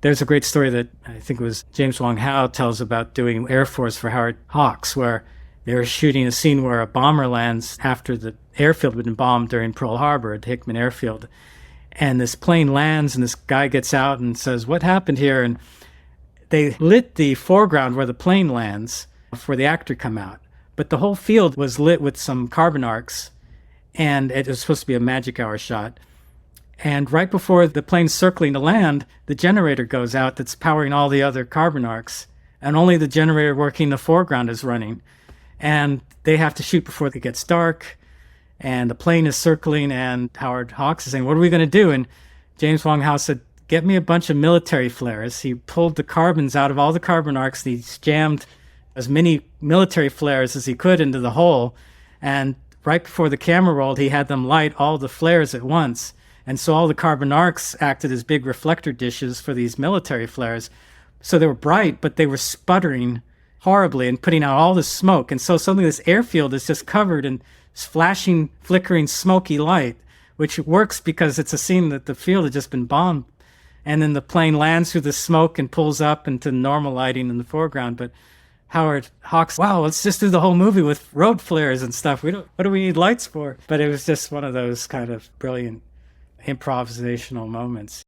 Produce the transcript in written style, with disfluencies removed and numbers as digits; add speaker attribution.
Speaker 1: There's a great story that I think it was James Wong Howe tells about doing Air Force for Howard Hawks, where they were shooting a scene where a bomber lands after the airfield had been bombed during Pearl Harbor at Hickman Airfield. And this plane lands, and this guy gets out and says, "What happened here?" And they lit the foreground where the plane lands before the actor come out. But the whole field was lit with some carbon arcs, and it was supposed to be a magic hour shot. And right before the plane's circling to land, the generator goes out that's powering all the other carbon arcs, and only the generator working in the foreground is running. And they have to shoot before it gets dark, and the plane is circling, and Howard Hawks is saying, "What are we going to do?" And James Wong Howe said, "Get me a bunch of military flares." He pulled the carbons out of all the carbon arcs, and he jammed as many military flares as he could into the hole. And right before the camera rolled, he had them light all the flares at once. And so all the carbon arcs acted as big reflector dishes for these military flares. So they were bright, but they were sputtering horribly and putting out all this smoke. And so suddenly this airfield is just covered in flashing, flickering, smoky light, which works because it's a scene that the field had just been bombed. And then the plane lands through the smoke and pulls up into normal lighting in the foreground. But Howard Hawks, wow, let's just do the whole movie with road flares and stuff. What do we need lights for? But it was just one of those kind of brilliant improvisational moments.